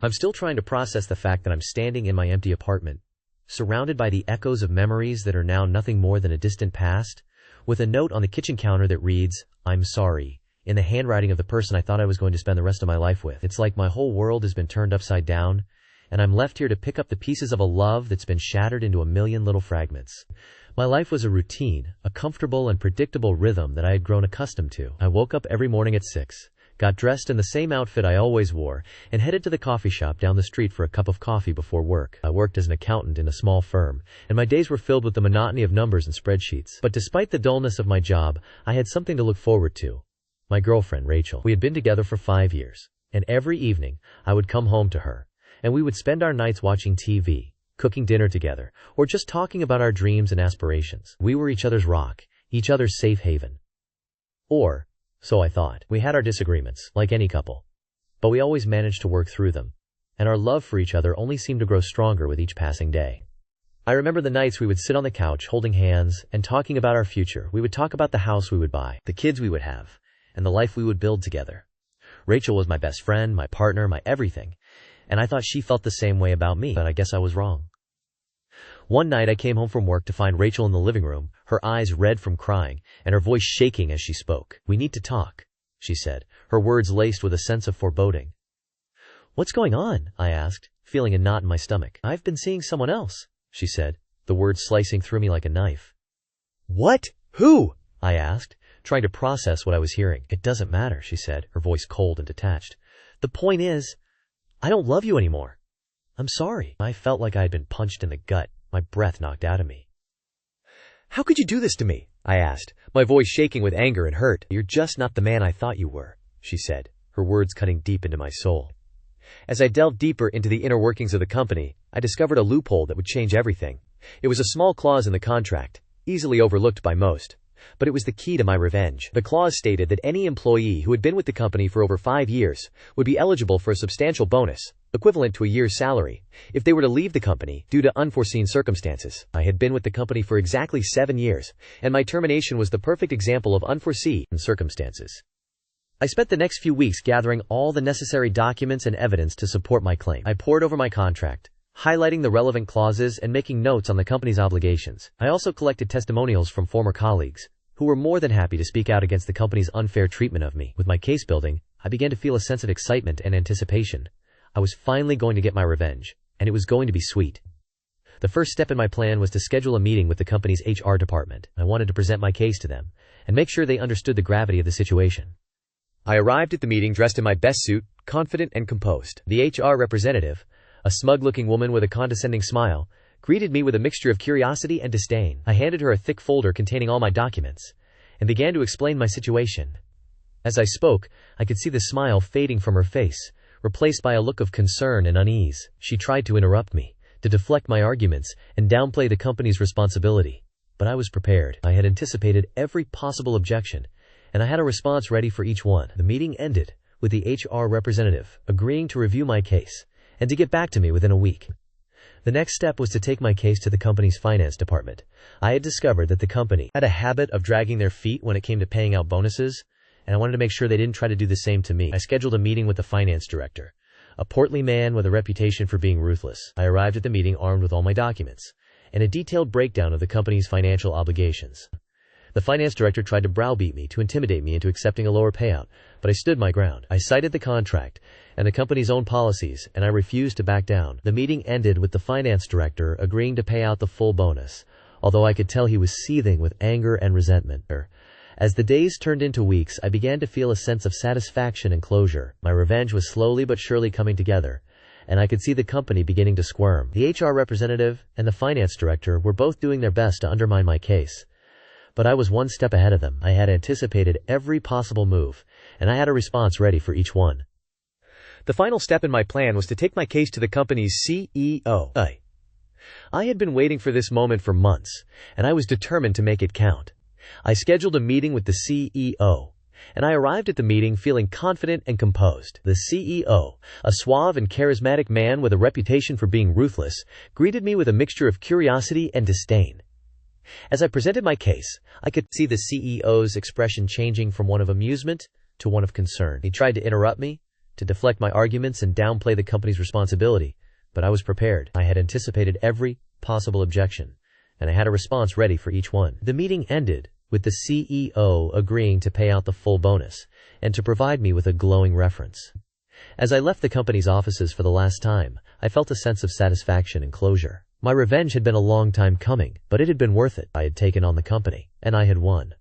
I'm still trying to process the fact that I'm standing in my empty apartment, surrounded by the echoes of memories that are now nothing more than a distant past, with a note on the kitchen counter that reads, "I'm sorry," in the handwriting of the person I thought I was going to spend the rest of my life with. It's like my whole world has been turned upside down, and I'm left here to pick up the pieces of a love that's been shattered into a million little fragments. My life was a routine, a comfortable and predictable rhythm that I had grown accustomed to. I woke up every morning at 6, got dressed in the same outfit I always wore, and headed to the coffee shop down the street for a cup of coffee before work. I worked as an accountant in a small firm, and my days were filled with the monotony of numbers and spreadsheets. But despite the dullness of my job, I had something to look forward to. My girlfriend, Rachel. We had been together for 5 years, and every evening I would come home to her, and we would spend our nights watching TV, cooking dinner together, or just talking about our dreams and aspirations. We were each other's rock, each other's safe haven. Or, so I thought. We had our disagreements, like any couple, but we always managed to work through them, and our love for each other only seemed to grow stronger with each passing day. I remember the nights we would sit on the couch holding hands and talking about our future. We would talk about the house we would buy, the kids we would have, and the life we would build together. Rachel was my best friend, my partner, my everything, and I thought she felt the same way about me, but I guess I was wrong. One night I came home from work to find Rachel in the living room, her eyes red from crying, and her voice shaking as she spoke. "We need to talk," she said, her words laced with a sense of foreboding. "What's going on?" I asked, feeling a knot in my stomach. "I've been seeing someone else," she said, the words slicing through me like a knife. "What? Who?" I asked, trying to process what I was hearing. "It doesn't matter," she said, her voice cold and detached. "The point is, I don't love you anymore. I'm sorry." I felt like I had been punched in the gut, my breath knocked out of me. "How could you do this to me?" I asked, my voice shaking with anger and hurt. "You're just not the man I thought you were," she said, her words cutting deep into my soul. As I delved deeper into the inner workings of the company, I discovered a loophole that would change everything. It was a small clause in the contract, easily overlooked by most, but it was the key to my revenge. The clause stated that any employee who had been with the company for over 5 years would be eligible for a substantial bonus, equivalent to a year's salary, if they were to leave the company due to unforeseen circumstances. I had been with the company for exactly 7 years, and my termination was the perfect example of unforeseen circumstances. I spent the next few weeks gathering all the necessary documents and evidence to support my claim. I pored over my contract, highlighting the relevant clauses and making notes on the company's obligations. I also collected testimonials from former colleagues, who were more than happy to speak out against the company's unfair treatment of me. With my case building, I began to feel a sense of excitement and anticipation. I was finally going to get my revenge, and it was going to be sweet. The first step in my plan was to schedule a meeting with the company's HR department. I wanted to present my case to them, and make sure they understood the gravity of the situation. I arrived at the meeting dressed in my best suit, confident and composed. The HR representative, a smug-looking woman with a condescending smile, greeted me with a mixture of curiosity and disdain. I handed her a thick folder containing all my documents, and began to explain my situation. As I spoke, I could see the smile fading from her face, replaced by a look of concern and unease. She tried to interrupt me, to deflect my arguments, and downplay the company's responsibility. But I was prepared. I had anticipated every possible objection, and I had a response ready for each one. The meeting ended with the HR representative agreeing to review my case, and to get back to me within a week. The next step was to take my case to the company's finance department. I had discovered that the company had a habit of dragging their feet when it came to paying out bonuses, and I wanted to make sure they didn't try to do the same to me. I scheduled a meeting with the finance director, a portly man with a reputation for being ruthless. I arrived at the meeting armed with all my documents, and a detailed breakdown of the company's financial obligations. The finance director tried to browbeat me, to intimidate me into accepting a lower payout, but I stood my ground. I cited the contract and the company's own policies, and I refused to back down. The meeting ended with the finance director agreeing to pay out the full bonus, although I could tell he was seething with anger and resentment. As the days turned into weeks, I began to feel a sense of satisfaction and closure. My revenge was slowly but surely coming together, and I could see the company beginning to squirm. The HR representative and the finance director were both doing their best to undermine my case, but I was one step ahead of them. I had anticipated every possible move, and I had a response ready for each one. The final step in my plan was to take my case to the company's CEO. I had been waiting for this moment for months, and I was determined to make it count. I scheduled a meeting with the CEO, and I arrived at the meeting feeling confident and composed. The CEO, a suave and charismatic man with a reputation for being ruthless, greeted me with a mixture of curiosity and disdain. As I presented my case, I could see the CEO's expression changing from one of amusement to one of concern. He tried to interrupt me, to deflect my arguments and downplay the company's responsibility, but I was prepared. I had anticipated every possible objection, and I had a response ready for each one. The meeting ended with the CEO agreeing to pay out the full bonus and to provide me with a glowing reference. As I left the company's offices for the last time, I felt a sense of satisfaction and closure. My revenge had been a long time coming, but it had been worth it. I had taken on the company, and I had won.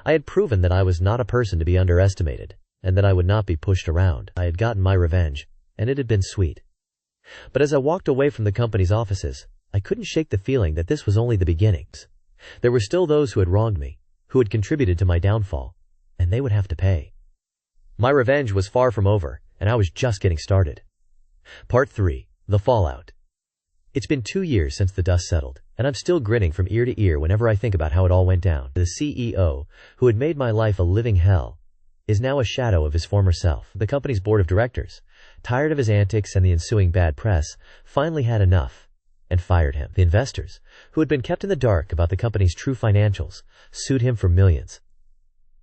I had proven that I was not a person to be underestimated, and that I would not be pushed around. I had gotten my revenge, and it had been sweet. But as I walked away from the company's offices, I couldn't shake the feeling that this was only the beginnings. There were still those who had wronged me, who had contributed to my downfall, and they would have to pay. My revenge was far from over, and I was just getting started. Part 3. The Fallout. It's been 2 years since the dust settled, and I'm still grinning from ear to ear whenever I think about how it all went down. The CEO, who had made my life a living hell, is now a shadow of his former self. The company's board of directors, tired of his antics and the ensuing bad press, finally had enough and fired him. The investors, who had been kept in the dark about the company's true financials, sued him for millions.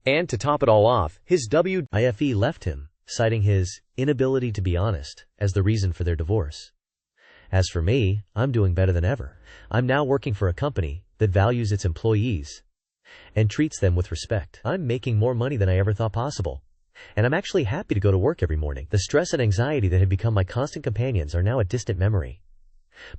And to top it all off, his wife left him, citing his inability to be honest as the reason for their divorce. As for me, I'm doing better than ever. I'm now working for a company that values its employees and treats them with respect. I'm making more money than I ever thought possible, and I'm actually happy to go to work every morning. The stress and anxiety that had become my constant companions are now a distant memory.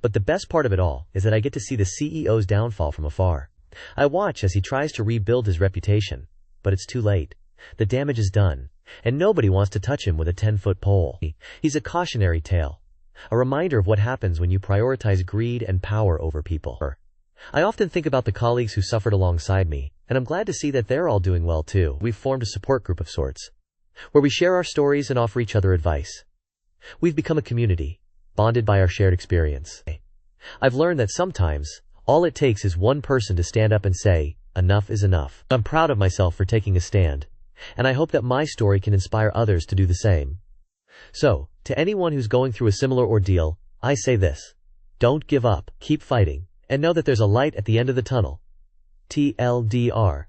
But the best part of it all is that I get to see the CEO's downfall from afar. I watch as he tries to rebuild his reputation, but it's too late. The damage is done, and nobody wants to touch him with a 10-foot pole. He's a cautionary tale, a reminder of what happens when you prioritize greed and power over people. I often think about the colleagues who suffered alongside me, and I'm glad to see that they're all doing well too. We've formed a support group of sorts, where we share our stories and offer each other advice. We've become a community, bonded by our shared experience. I've learned that sometimes, all it takes is one person to stand up and say, enough is enough. I'm proud of myself for taking a stand, and I hope that my story can inspire others to do the same. So, to anyone who's going through a similar ordeal, I say this: don't give up, keep fighting, and know that there's a light at the end of the tunnel. TLDR.